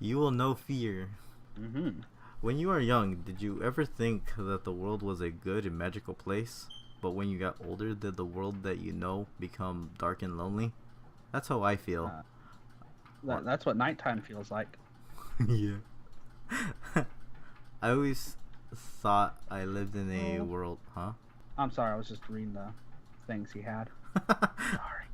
You will know fear. Mm-hmm. When you were young, did you ever think that the world was a good and magical place? But when you got older, did the world that you know become dark and lonely? That's how I feel. Uh, What? that's what nighttime feels like. Yeah. I always thought I lived in a Oh, world, huh? I'm sorry. I was just reading the things he had. Sorry.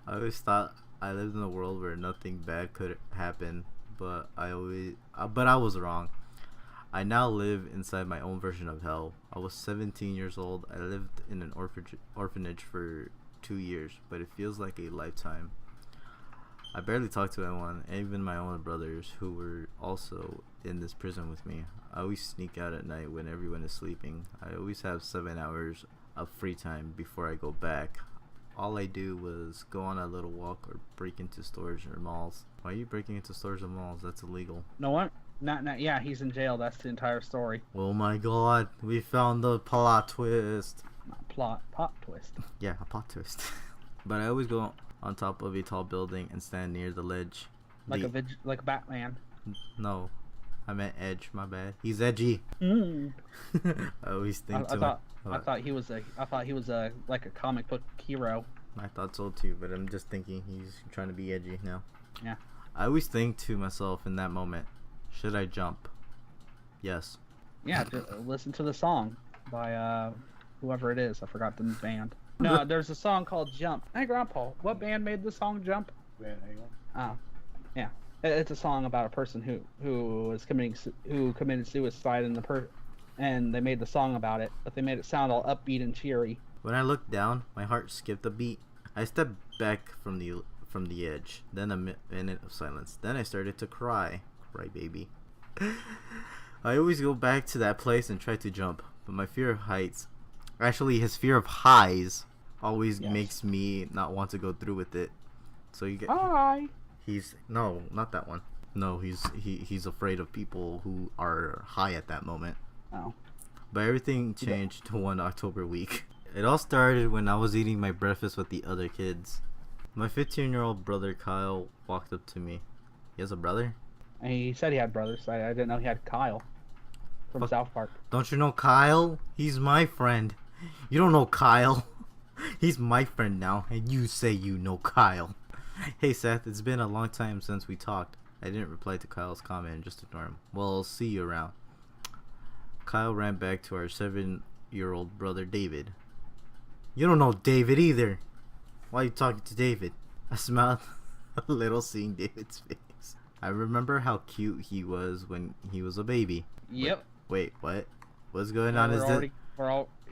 I always thought I lived in a world where nothing bad could happen, but I was wrong. I now live inside my own version of hell. I was 17 years old. I lived in an orphanage for 2 years, but it feels like a lifetime. I barely talk to anyone, even my own brothers who were also in this prison with me. I always sneak out at night when everyone is sleeping. I always have 7 hours of free time before I go back. All I do was go on a little walk or break into stores or malls. Why are you breaking into stores and malls? That's illegal. No one. Not. Yeah, he's in jail. That's the entire story. Oh my god, we found the plot twist. Not plot. Pop twist. Yeah, a plot twist. But I always go on top of a tall building and stand near the ledge. Like Batman. No, I meant Edge. My bad. He's edgy. Mm. I always think I thought he was a like a comic book hero. I thought so too, but I'm just thinking he's trying to be edgy now. Yeah. I always think to myself in that moment, should I jump? Yes. Yeah. Just listen to the song by whoever it is. I forgot the band. No, there's a song called Jump. Hey, Grandpa, what band made the song Jump? Van Halen. Oh, yeah. It's a song about a person who committed suicide and they made the song about it, but they made it sound all upbeat and cheery. When I looked down, my heart skipped a beat. I stepped back from the edge. Then a minute of silence. Then I started to cry. Cry baby. I always go back to that place and try to jump, but my fear of heights, actually his fear of highs, always makes me not want to go through with it. So you get Hi. No, not that one. No, he's afraid of people who are high at that moment. Oh. But everything changed to one October week. It all started when I was eating my breakfast with the other kids. My 15-year-old brother Kyle walked up to me. He has a brother? And he said he had brothers. I didn't know he had Kyle from South Park. Don't you know Kyle? He's my friend. You don't know Kyle. He's my friend now, and you say you know Kyle. Hey Seth, it's been a long time since we talked. I didn't reply to Kyle's comment and just ignored him. Well, I'll see you around. Kyle ran back to our 7-year-old brother David. You don't know David either. Why are you talking to David? I smiled a little seeing David's face. I remember how cute he was when he was a baby. Yep. Wait, what? What's going on?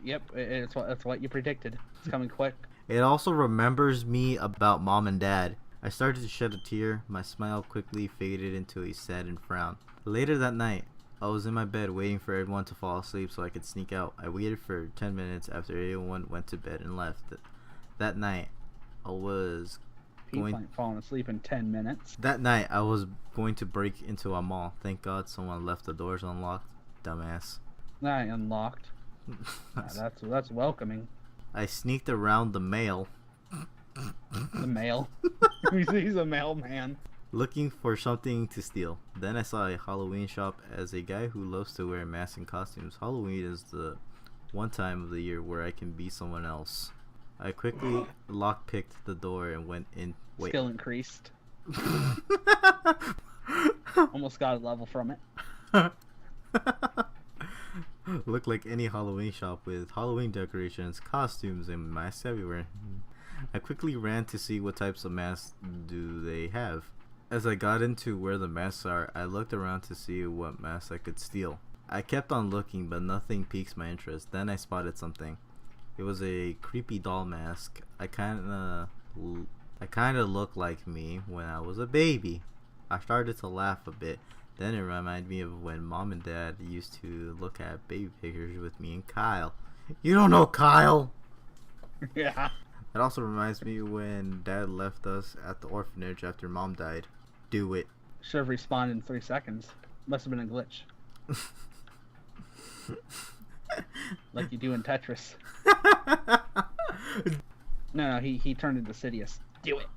Yep, it's what you predicted. It's coming quick. It also remembers me about mom and dad. I started to shed a tear. My smile quickly faded into a saddened frown. Later that night, I was in my bed waiting for everyone to fall asleep so I could sneak out. I waited for 10 minutes after everyone went to bed and left. That night, I was People ain't falling asleep in 10 minutes. That night, I was going to break into a mall. Thank God someone left the doors unlocked. Dumbass. That ain't unlocked. That's welcoming. I sneaked around the mail. The mail. He's a mailman. Looking for something to steal. Then I saw a Halloween shop. As a guy who loves to wear masks and costumes, Halloween is the one time of the year where I can be someone else. I quickly lockpicked the door and went in. Wait. Skill increased. Almost got a level from it. Looked like any Halloween shop with Halloween decorations, costumes, and masks everywhere. I quickly ran to see what types of masks do they have. As I got into where the masks are, I looked around to see what masks I could steal. I kept on looking, but nothing piqued my interest. Then I spotted something. It was a creepy doll mask. I kinda looked like me when I was a baby. I started to laugh a bit. Then it reminded me of when mom and dad used to look at baby pictures with me and Kyle. You don't know Kyle! Yeah. It also reminds me when dad left us at the orphanage after mom died. Do it. Should have respawned in 3 seconds. Must have been a glitch. Like you do in Tetris. No, he turned into Sidious. Do it.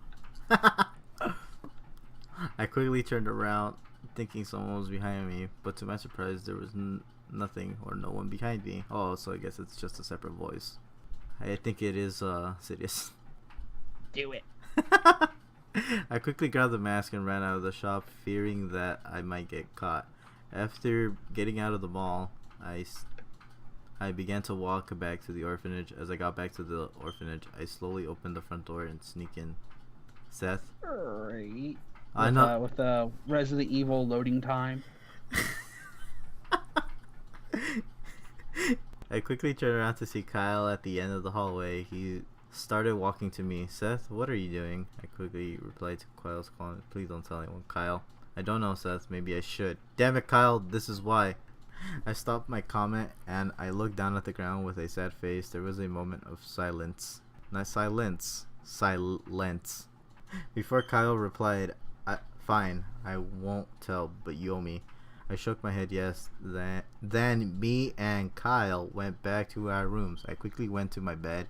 I quickly turned around, thinking someone was behind me, but to my surprise, there was nothing or no one behind me. Oh, so I guess it's just a separate voice. I think it is Sidious. Do it. I quickly grabbed the mask and ran out of the shop, fearing that I might get caught. After getting out of the mall, I began to walk back to the orphanage. As I got back to the orphanage, I slowly opened the front door and sneak in. Seth? Alright. I know. With the Resident Evil loading time. I quickly turned around to see Kyle at the end of the hallway. He started walking to me. Seth, what are you doing? I quickly replied to Kyle's call. Please don't tell anyone. Kyle, I don't know, Seth. Maybe I should. Damn it, Kyle. This is why. I stopped my comment and I looked down at the ground with a sad face. There was a moment of silence. Not silence. Silence. Before Kyle replied, fine, I won't tell, but you owe me. I shook my head yes. Then me and Kyle went back to our rooms. I quickly went to my bed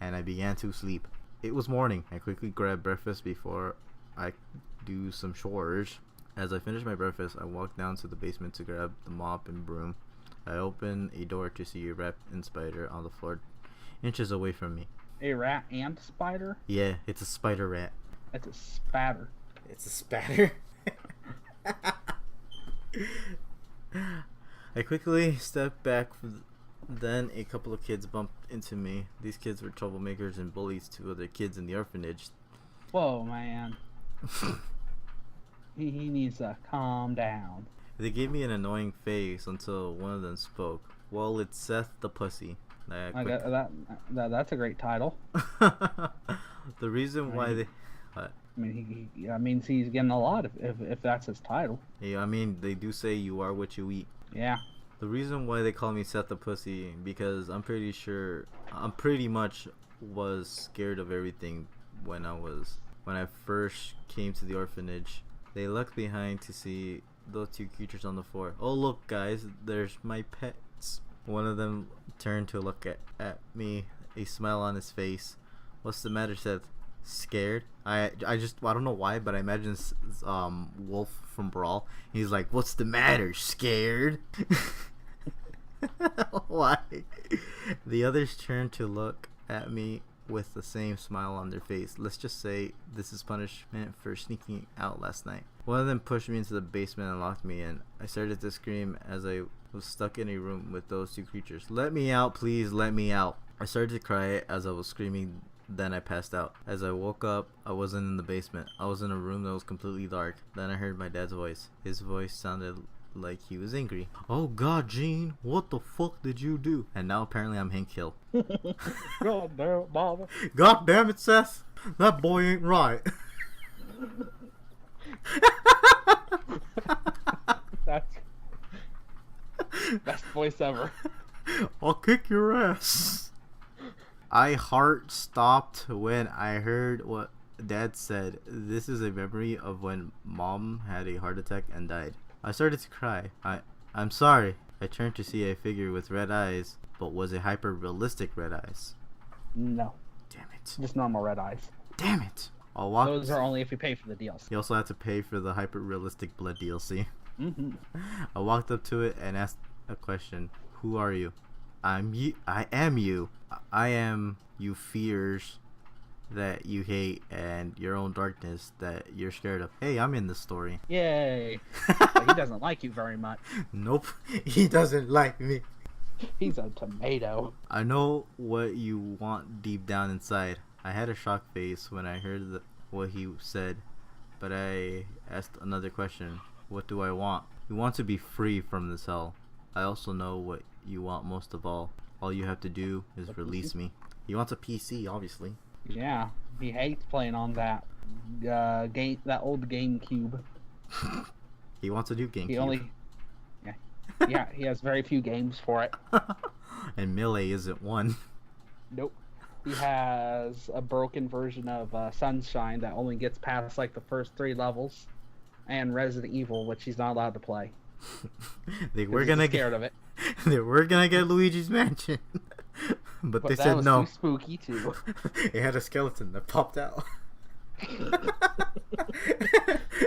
and I began to sleep. It was morning. I quickly grabbed breakfast before I do some chores. As I finished my breakfast, I walked down to the basement to grab the mop and broom. I opened a door to see a rat and spider on the floor, inches away from me. A rat and spider? Yeah, it's a spider rat. That's a spatter. It's a spatter. I quickly stepped back. Then a couple of kids bumped into me. These kids were troublemakers and bullies to other kids in the orphanage. Whoa, man. He needs to calm down. They gave me an annoying face until one of them spoke. Well, it's Seth the Pussy. That's a great title. The reason why they... What? I mean, that means he's getting a lot if that's his title. Yeah, I mean, they do say you are what you eat. Yeah. The reason why they call me Seth the Pussy, because I'm pretty much was scared of everything when I first came to the orphanage. They looked behind to see those two creatures on the floor. Oh, look, guys, there's my pets. One of them turned to look at me, a smile on his face. What's the matter, Seth? Scared? I don't know why, but I imagine Wolf from Brawl. He's like, what's the matter? Scared? Why? The others turned to look at me with the same smile on their face. Let's just say this is punishment for sneaking out last night. One of them pushed me into the basement and locked me in. I started to scream as I was stuck in a room with those two creatures. Let me out, please, let me out. I started to cry as I was screaming. Then I passed out. As I woke up, I wasn't in the basement. I was in a room that was completely dark. Then I heard my dad's voice. His voice sounded like he was angry. Oh God, Gene, what the fuck did you do? And now apparently I'm Hank Hill. God damn it, Baba. God damn it, Seth. That boy ain't right. That's best voice ever. I'll kick your ass. I heart stopped when I heard what Dad said. This is a memory of when Mom had a heart attack and died. I started to cry. I'm sorry. I turned to see a figure with red eyes, but was it hyper-realistic red eyes? No. Damn it. Just normal red eyes. Damn it. Those are only if you pay for the DLC. You also have to pay for the hyper-realistic blood DLC. Mm-hmm. I walked up to it and asked a question. Who are you? I'm you. I am you. I am you fears that you hate and your own darkness that you're scared of. Hey, I'm in the story. Yay. But he doesn't like you very much. Nope. He doesn't like me. He's a tomato. I know what you want deep down inside. I had a shocked face when I heard what he said, but I asked another question. What do I want? You want to be free from this hell. I also know what you want most of all. All you have to do is release me. He wants a PC, obviously. Yeah, he hates playing on that that old GameCube. He wants a new GameCube. Yeah, he has very few games for it. And Melee isn't one. Nope. He has a broken version of Sunshine that only gets past like the first 3 levels, and Resident Evil, which he's not allowed to play. They were gonna scared of it. They were gonna get Luigi's Mansion, but they said was no. Too spooky too. It had a skeleton that popped out.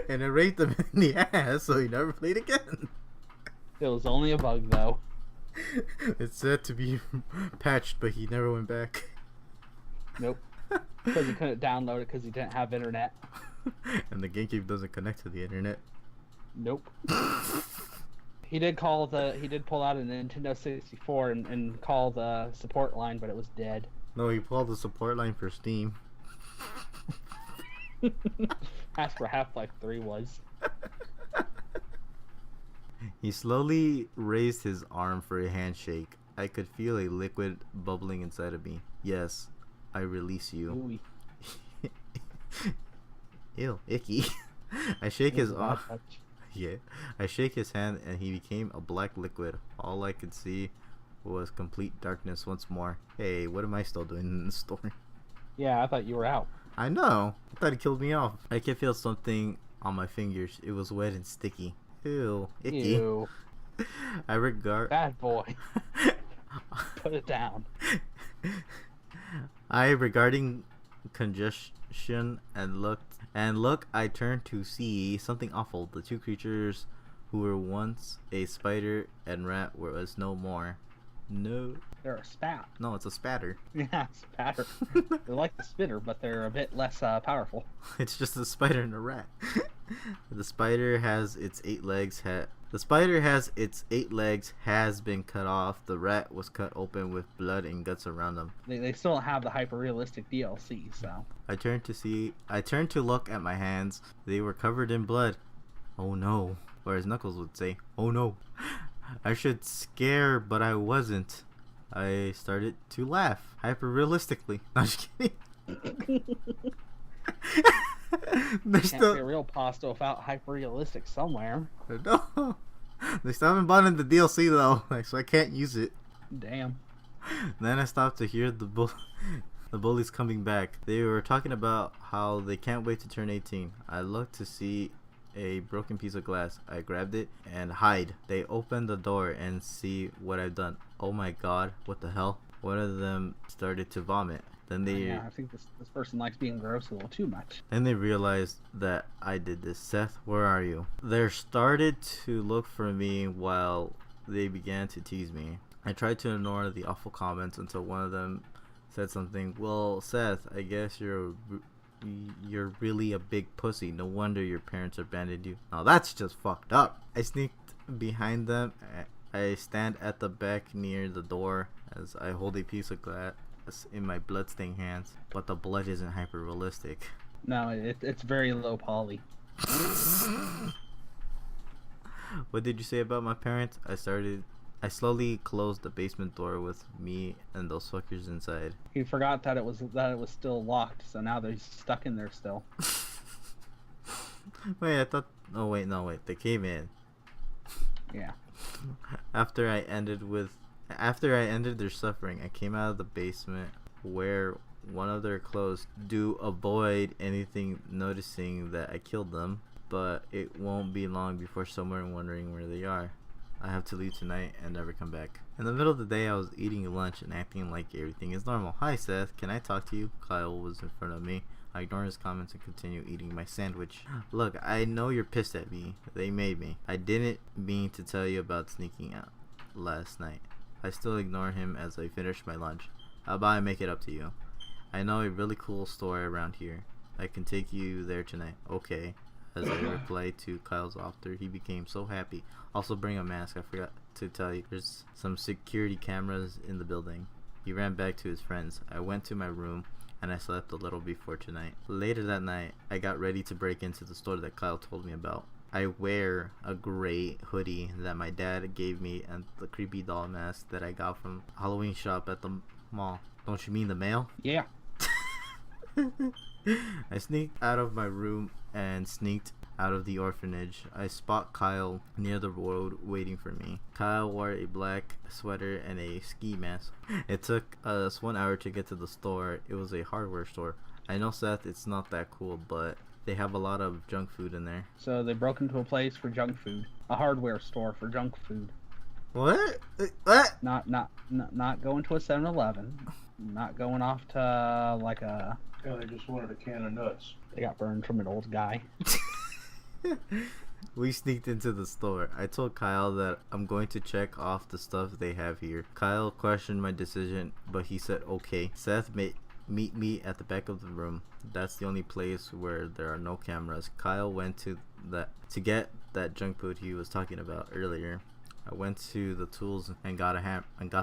And it raped him in the ass, so he never played again. It was only a bug, though. It's said to be patched, but he never went back. Nope. Because he couldn't download it because he didn't have internet. And the GameCube doesn't connect to the internet. Nope. He did pull out a Nintendo 64 and call the support line, but it was dead. No, he pulled the support line for Steam. That's where Half-Life 3 was. He slowly raised his arm for a handshake. I could feel a liquid bubbling inside of me. Yes, I release you. Ew, icky. I shake his arm. Yeah, I shake his hand and he became a black liquid. All I could see was complete darkness once more. Hey, what am I still doing in the store? Yeah, I thought you were out. I know. I thought he killed me off. I could feel something on my fingers. It was wet and sticky. Ew, icky. Ew. I regard. Bad boy. Put it down. Regarding congestion and look, I turned to see something awful. The two creatures who were once a spider and rat were no more. No. They're a spat. No, it's a spatter. Yeah, spatter. They're like the spitter, but they're a bit less powerful. It's just a spider and a rat. The spider has its 8 legs. Has been cut off. The rat was cut open with blood and guts around them. They still don't have the hyper realistic DLC, so. I turned to look at my hands. They were covered in blood. Oh no. Or as Knuckles would say, oh no. I should scare, but I wasn't. I started to laugh hyper realistically. No, I'm just kidding. Can't be a real pasta without hyper realistic somewhere. No. They still haven't bought in the DLC though, so I can't use it. Damn. Then I stopped to hear the bullies coming back. They were talking about how they can't wait to turn 18. I looked to see a broken piece of glass. I grabbed it and hide. They opened the door and see what I've done. Oh my god, what the hell? One of them started to vomit. Then they I think this person likes being gross a little too much. Then they realized that I did this. Seth, where are you? They started to look for me while they began to tease me. I tried to ignore the awful comments until one of them said something. Well, Seth, I guess you're really a big pussy. No wonder your parents abandoned you. Now that's just fucked up. I sneaked behind them. I stand at the back near the door as I hold a piece of glass in my bloodstained hands. But the blood isn't hyper realistic. No, it's very low poly. What did you say about my parents? I slowly closed the basement door with me and those fuckers inside. He forgot that it was still locked, so now they're stuck in there still. Wait, I thought. Oh wait, no wait. They came in. Yeah. After I ended their suffering, I came out of the basement where one of their clothes to avoid anything noticing that I killed them. But it won't be long before someone wondering where they are. I have to leave tonight and never come back. In the middle of the day, I was eating lunch and acting like everything is normal. Hi, Seth. Can I talk to you? Kyle was in front of me. I ignored his comments and continued eating my sandwich. Look, I know you're pissed at me. They made me. I didn't mean to tell you about sneaking out last night. I still ignore him as I finish my lunch. How about I make it up to you? I know a really cool store around here. I can take you there tonight. Okay. As I replied to Kyle's offer, he became so happy. Also bring a mask. I forgot to tell you. There's some security cameras in the building. He ran back to his friends. I went to my room and I slept a little before tonight. Later that night, I got ready to break into the store that Kyle told me about. I wear a gray hoodie that my dad gave me and the creepy doll mask that I got from Halloween shop at the mall. Don't you mean the mail? Yeah. I sneaked out of my room and sneaked out of the orphanage. I spot Kyle near the road waiting for me. Kyle wore a black sweater and a ski mask. It took us 1 hour to get to the store. It was a hardware store. I know, Seth, it's not that cool, but they have a lot of junk food in there. So they broke into a place for junk food. A hardware store for junk food. What? What? Not going to a 7-Eleven. Not going off to like a. Yeah, they just wanted a can of nuts. They got burned from an old guy. We sneaked into the store. I told Kyle that I'm going to check off the stuff they have here. Kyle questioned my decision, but he said okay. Seth meet me at the back of the room. That's the only place where there are no cameras. Kyle went to get that junk food he was talking about earlier. I went to the tools and got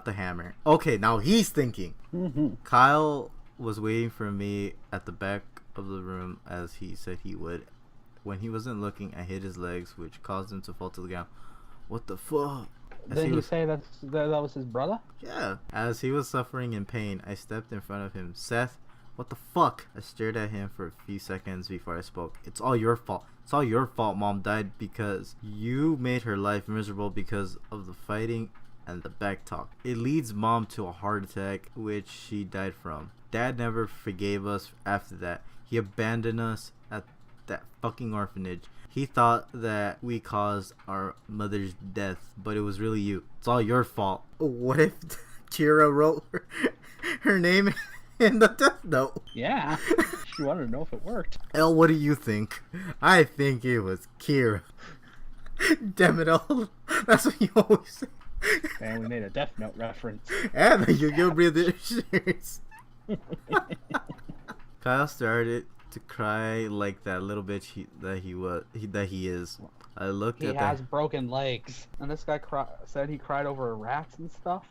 the hammer. Okay, now he's thinking. Kyle was waiting for me at the back of the room as he said he would. When he wasn't looking, I hit his legs, which caused him to fall to the ground. What the fuck? Did you say that was his brother? Yeah. As he was suffering in pain, I stepped in front of him. Seth, what the fuck? I stared at him for a few seconds before I spoke. It's all your fault. It's all your fault Mom died because you made her life miserable because of the fighting and the back talk. It leads Mom to a heart attack, which she died from. Dad never forgave us after that. He abandoned us at that fucking orphanage. He thought that we caused our mother's death, but it was really you. It's all your fault. What if Kira wrote her name in the death note? Yeah. She wanted to know if it worked. El, what do you think? I think it was Kira. Damn it, El. That's what you always say. And we made a Death Note reference. And the Yu-Gi-Oh! Brother shirts. Kyle started to cry like that little bitch that he is. I looked he at has broken legs, and this guy said he cried over rats and stuff.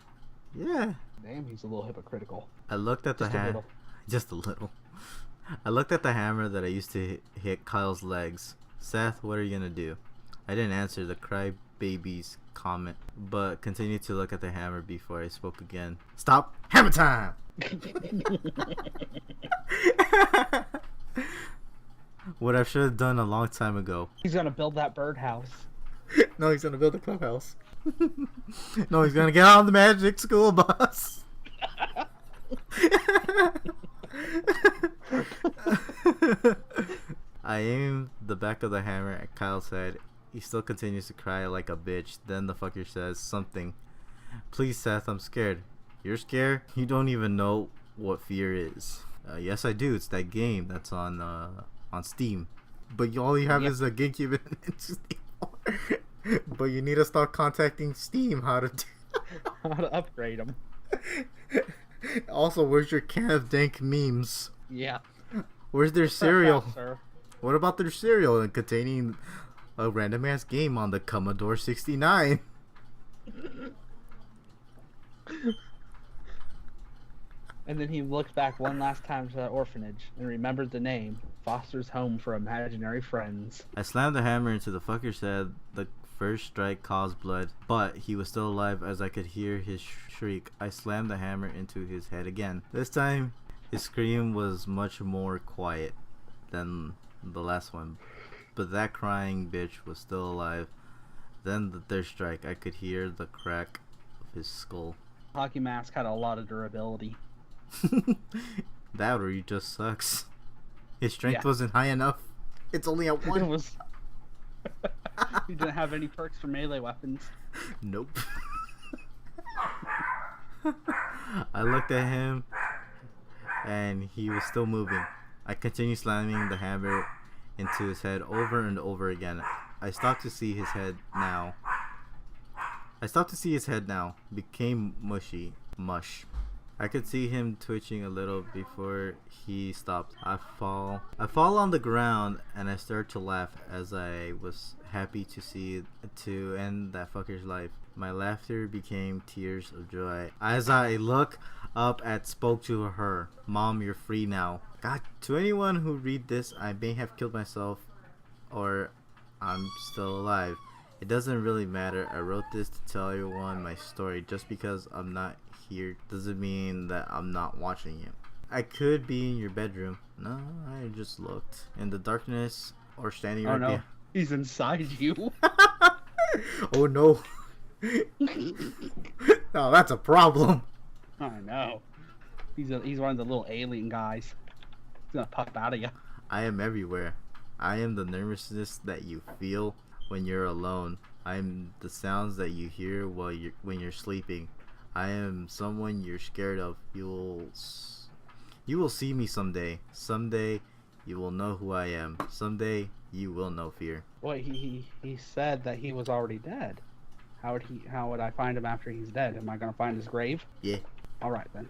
Yeah. Damn, he's a little hypocritical. I looked at the hammer. Just a little. I looked at the hammer that I used to hit Kyle's legs. Seth, what are you gonna do? I didn't answer the crybaby's comment, but continued to look at the hammer before I spoke again. Stop! Hammer time! What I should have done a long time ago. He's gonna build that birdhouse. No, he's gonna build a clubhouse. No, he's gonna get on the magic school bus. I aimed the back of the hammer at Kyle's head. He still continues to cry like a bitch. Then the fucker says something. Please, Seth, I'm scared. You're scared? You don't even know what fear is. Yes, I do. It's that game that's on Steam. But all you have is a GameCube and Steam. But you need to start contacting Steam how to Upgrade them. Also, where's your can of dank memes? Yeah. Where's their cereal? Sir. What about their cereal and containing a random ass game on the Commodore 69? And then he looked back one last time to that orphanage and remembered the name, Foster's Home for Imaginary Friends. I slammed the hammer into the fucker's head. The first strike caused blood, but he was still alive as I could hear his shriek. I slammed the hammer into his head again. This time, his scream was much more quiet than the last one, but that crying bitch was still alive. Then the third strike, I could hear the crack of his skull. Hockey mask had a lot of durability. That or he just sucks. His strength wasn't high enough. It's only at one. It was. He didn't have any perks for melee weapons. Nope. I looked at him and he was still moving. I continued slamming the hammer into his head over and over again. I stopped to see his head now. Became mush. I could see him twitching a little before he stopped. I fall on the ground and I start to laugh as I was happy to end that fucker's life. My laughter became tears of joy. As I look up and spoke to her, Mom, you're free now. God, to anyone who read this, I may have killed myself or I'm still alive. It doesn't really matter. I wrote this to tell everyone my story. Just because I'm not here doesn't mean that I'm not watching you. I could be in your bedroom. No, I just looked. In the darkness or standing right behind. He's inside you. Oh no. No, that's a problem. I know. He's one of the little alien guys. He's gonna pop out of you. I am everywhere. I am the nervousness that you feel when you're alone. I'm the sounds that you hear when you're sleeping. I am someone you're scared of. You will see me someday. Someday, you will know who I am. Someday, you will know fear. Wait, he said that he was already dead. How would I find him after he's dead? Am I gonna find his grave? Yeah. All right then.